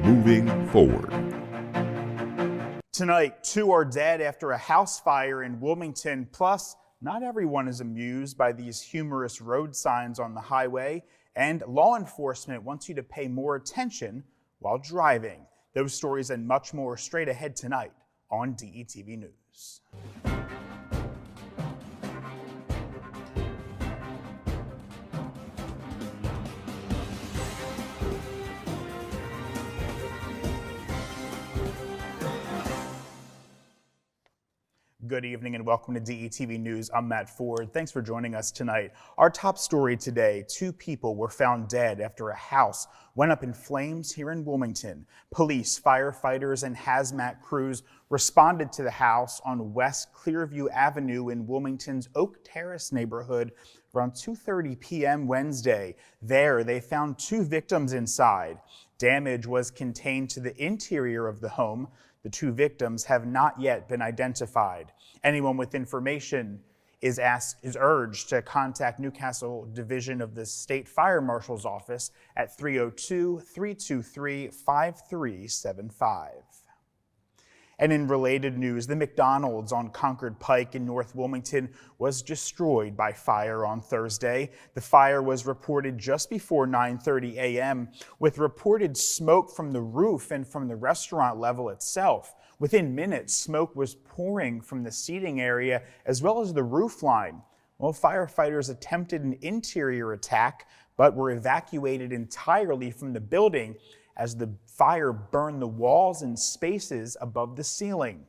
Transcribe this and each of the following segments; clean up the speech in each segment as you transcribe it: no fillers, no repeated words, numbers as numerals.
moving forward. Tonight, 2 are dead after a house fire in Wilmington. Plus, not everyone is amused by these humorous road signs on the highway, and law enforcement wants you to pay more attention while driving. Those stories and much more straight ahead tonight on DETV News. Good evening and welcome to DETV News. I'm Matt Ford. Thanks for joining us tonight. Our top story today, 2 people were found dead after a house went up in flames here in Wilmington. Police, firefighters, and hazmat crews responded to the house on West Clearview Avenue in Wilmington's Oak Terrace neighborhood around 2:30 p.m. Wednesday. There, they found 2 victims inside. Damage was contained to the interior of the home. The 2 victims have not yet been identified. Anyone with information is urged to contact Newcastle Division of the State Fire Marshal's Office at 302-323-5375. And in related news, the McDonald's on Concord Pike in North Wilmington was destroyed by fire on Thursday. The fire was reported just before 9:30 a.m. with reported smoke from the roof and from the restaurant level itself. Within minutes, smoke was pouring from the seating area as well as the roof line. Well, firefighters attempted an interior attack, but were evacuated entirely from the building as the fire burned the walls and spaces above the ceiling.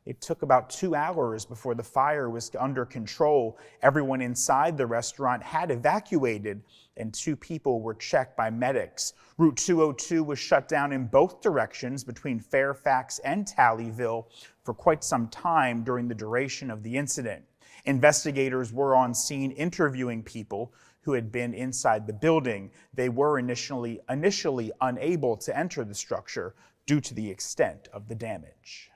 It took about 2 hours before the fire was under control. Everyone inside the restaurant had evacuated, and 2 people were checked by medics. Route 202 was shut down in both directions between Fairfax and Talleyville for quite some time during the duration of the incident. Investigators were on scene interviewing people who had been inside the building. They were initially unable to enter the structure due to the extent of the damage.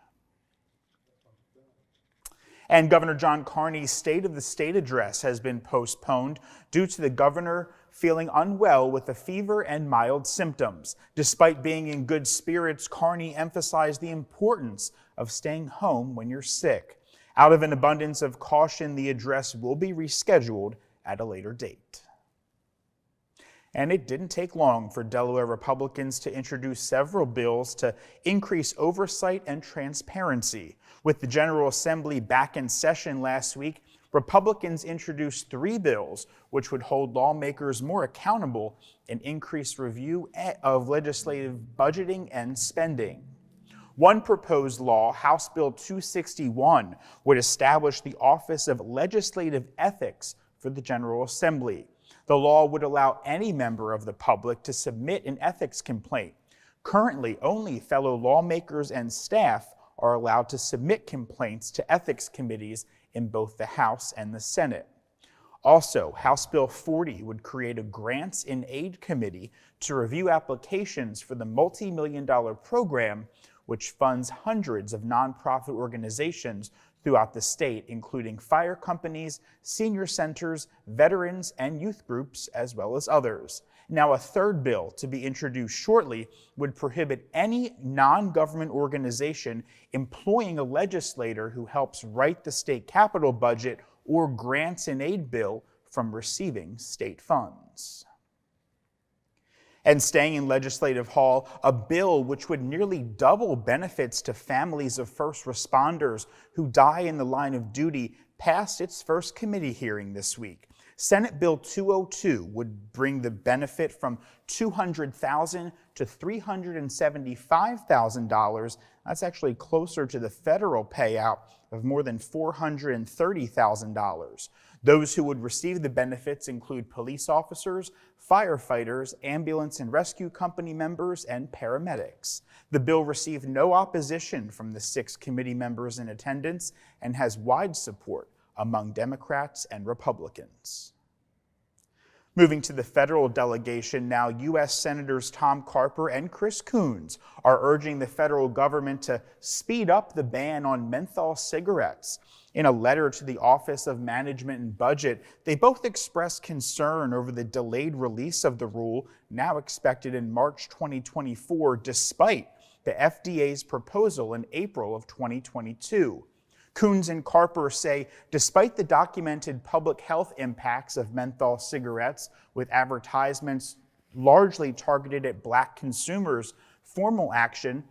And Governor John Carney's State of the State address has been postponed due to the governor feeling unwell with a fever and mild symptoms. Despite being in good spirits, Carney emphasized the importance of staying home when you're sick. Out of an abundance of caution, the address will be rescheduled at a later date. And it didn't take long for Delaware Republicans to introduce several bills to increase oversight and transparency. With the General Assembly back in session last week, Republicans introduced 3 bills which would hold lawmakers more accountable and increase review of legislative budgeting and spending. One proposed law, House Bill 261, would establish the Office of Legislative Ethics for the General Assembly. The law would allow any member of the public to submit an ethics complaint. Currently, only fellow lawmakers and staff are allowed to submit complaints to ethics committees in both the House and the Senate. Also, House Bill 40 would create a Grants and Aid Committee to review applications for the multi-million-dollar program which funds hundreds of nonprofit organizations throughout the state, including fire companies, senior centers, veterans, and youth groups, as well as others. Now, a third bill to be introduced shortly would prohibit any non-government organization employing a legislator who helps write the state capital budget or grants and aid bill from receiving state funds. And staying in Legislative Hall, a bill which would nearly double benefits to families of first responders who die in the line of duty passed its first committee hearing this week. Senate Bill 202 would bring the benefit from $200,000 to $375,000. That's actually closer to the federal payout of more than $430,000. Those who would receive the benefits include police officers, firefighters, ambulance and rescue company members, and paramedics. The bill received no opposition from the 6 committee members in attendance and has wide support among Democrats and Republicans. Moving to the federal delegation now, U.S. Senators Tom Carper and Chris Coons are urging the federal government to speed up the ban on menthol cigarettes. In a letter to the Office of Management and Budget, they both expressed concern over the delayed release of the rule, now expected in March 2024, despite the FDA's proposal in April of 2022. Coons and Carper say, despite the documented public health impacts of menthol cigarettes, with advertisements largely targeted at Black consumers, formal action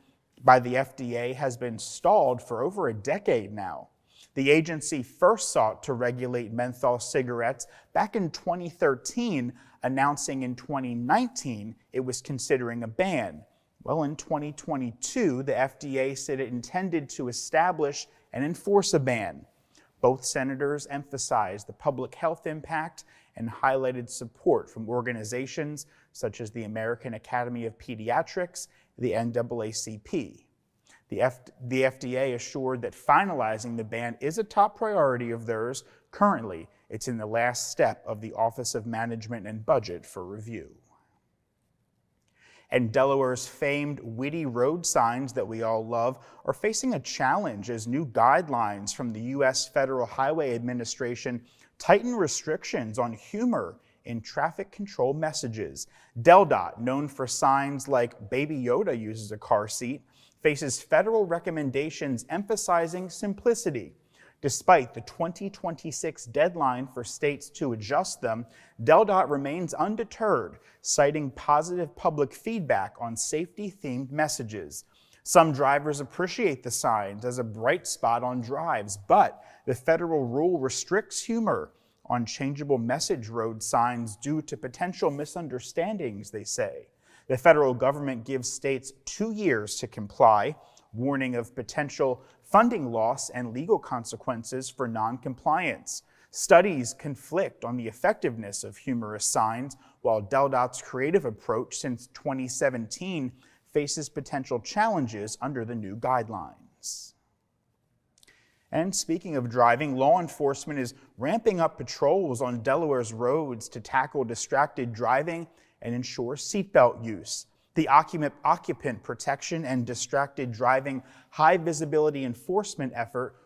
by the FDA has been stalled for over a decade now. The agency first sought to regulate menthol cigarettes back in 2013, announcing in 2019 it was considering a ban. Well, in 2022, the FDA said it intended to establish and enforce a ban. Both senators emphasized the public health impact and highlighted support from organizations such as the American Academy of Pediatrics, the NAACP. The FDA assured that finalizing the ban is a top priority of theirs. Currently, it's in the last step of the Office of Management and Budget for review. And Delaware's famed witty road signs that we all love are facing a challenge as new guidelines from the U.S. Federal Highway Administration tighten restrictions on humor in traffic control messages. DelDOT, known for signs like Baby Yoda uses a car seat, faces federal recommendations emphasizing simplicity. Despite the 2026 deadline for states to adjust them, DelDOT remains undeterred, citing positive public feedback on safety-themed messages. Some drivers appreciate the signs as a bright spot on drives, but the federal rule restricts humor on changeable message road signs due to potential misunderstandings, they say. The federal government gives states 2 years to comply, warning of potential funding loss and legal consequences for non-compliance. Studies conflict on the effectiveness of humorous signs, while DelDOT's creative approach since 2017 faces potential challenges under the new guidelines. And speaking of driving, law enforcement is ramping up patrols on Delaware's roads to tackle distracted driving and ensure seatbelt use. The occupant protection and distracted driving high visibility enforcement effort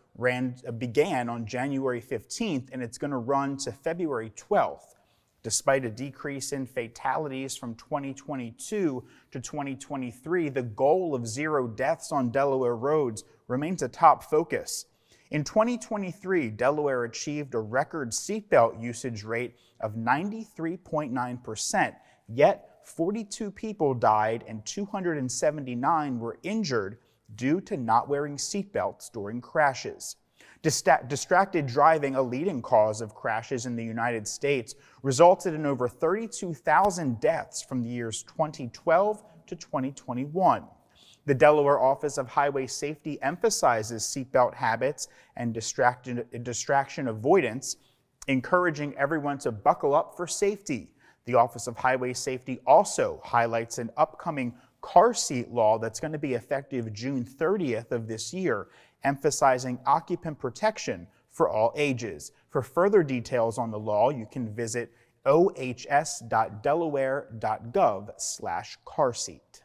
began on January 15th, and it's going to run to February 12th. Despite a decrease in fatalities from 2022 to 2023, the goal of 0 deaths on Delaware roads remains a top focus. In 2023, Delaware achieved a record seatbelt usage rate of 93.9%, yet 42 people died and 279 were injured due to not wearing seatbelts during crashes. Distracted driving, a leading cause of crashes in the United States, resulted in over 32,000 deaths from the years 2012 to 2021. The Delaware Office of Highway Safety emphasizes seatbelt habits and distraction avoidance, encouraging everyone to buckle up for safety. The Office of Highway Safety also highlights an upcoming car seat law that's going to be effective June 30th of this year, emphasizing occupant protection for all ages. For further details on the law, you can visit ohs.delaware.gov/carseat.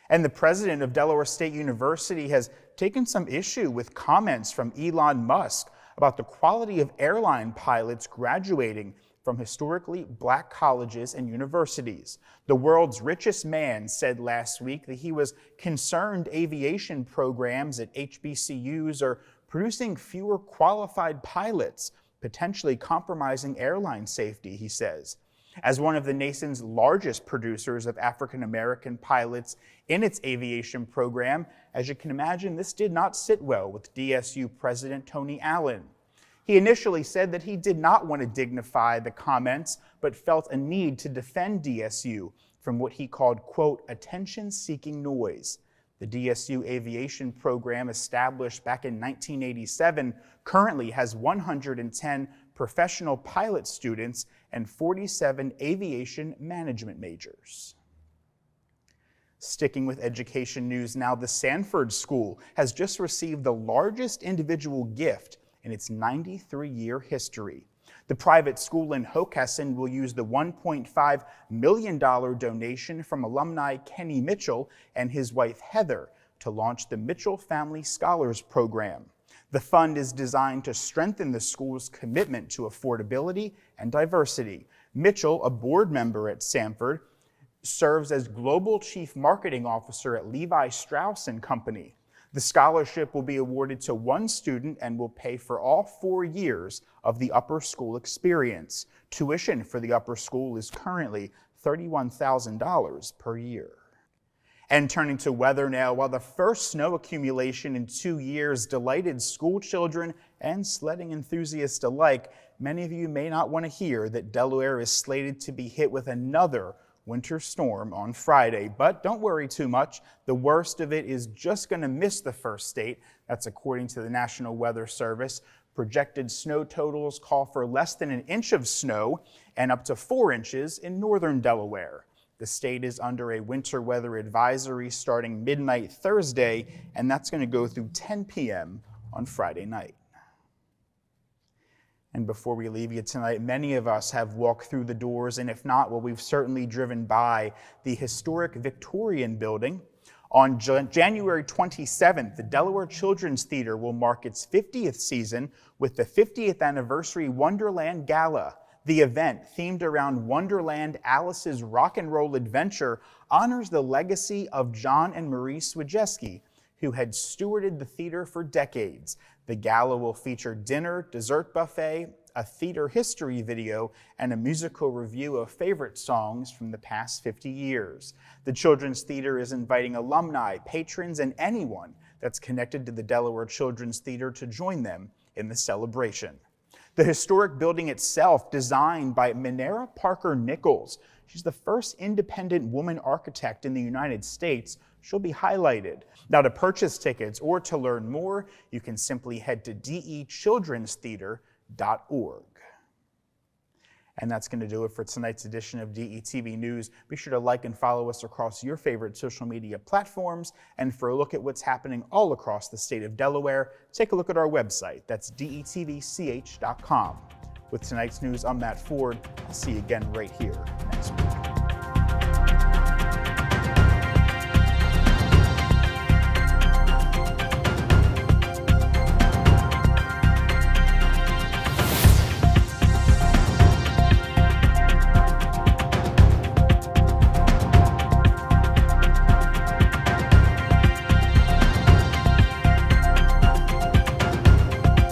And the president of Delaware State University has taken some issue with comments from Elon Musk about the quality of airline pilots graduating from historically Black colleges and universities. The world's richest man said last week that he was concerned aviation programs at HBCUs are producing fewer qualified pilots, potentially compromising airline safety, he says. As one of the nation's largest producers of African-American pilots in its aviation program, as you can imagine, this did not sit well with DSU President Tony Allen. He initially said that he did not want to dignify the comments, but felt a need to defend DSU from what he called, quote, attention-seeking noise. The DSU aviation program, established back in 1987, currently has 110 professional pilot students and 47 aviation management majors. Sticking with education news now, the Sanford School has just received the largest individual gift in its 93-year history. The private school in Hockessin will use the $1.5 million donation from alumni Kenny Mitchell and his wife Heather to launch the Mitchell Family Scholars Program. The fund is designed to strengthen the school's commitment to affordability and diversity. Mitchell, a board member at Samford, serves as Global Chief Marketing Officer at Levi Strauss & Company. The scholarship will be awarded to one student and will pay for all 4 years of the upper school experience. Tuition for the upper school is currently $31,000 per year. And turning to weather now, while the first snow accumulation in 2 years delighted school children and sledding enthusiasts alike, many of you may not want to hear that Delaware is slated to be hit with another winter storm on Friday. But don't worry too much. The worst of it is just going to miss the first state. That's according to the National Weather Service. Projected snow totals call for less than an inch of snow and up to 4 inches in northern Delaware. The state is under a winter weather advisory starting midnight Thursday, and that's going to go through 10 p.m. on Friday night. And before we leave you tonight, many of us have walked through the doors, and if not, well, we've certainly driven by the historic Victorian building. On January 27th, the Delaware Children's Theater will mark its 50th season with the 50th anniversary Wonderland Gala. The event, themed around Wonderland Alice's Rock and Roll Adventure, honors the legacy of John and Marie Swijeski, who had stewarded the theater for decades. The gala will feature dinner, dessert buffet, a theater history video, and a musical review of favorite songs from the past 50 years. The Children's Theater is inviting alumni, patrons, and anyone that's connected to the Delaware Children's Theater to join them in the celebration. The historic building itself, designed by Minera Parker Nichols. She's the first independent woman architect in the United States. She'll be highlighted. Now, to purchase tickets or to learn more, you can simply head to dechildrenstheater.org. And that's going to do it for tonight's edition of DETV News. Be sure to like and follow us across your favorite social media platforms. And for a look at what's happening all across the state of Delaware, take a look at our website. That's detvch.com. With tonight's news, I'm Matt Ford. I'll see you again right here next week.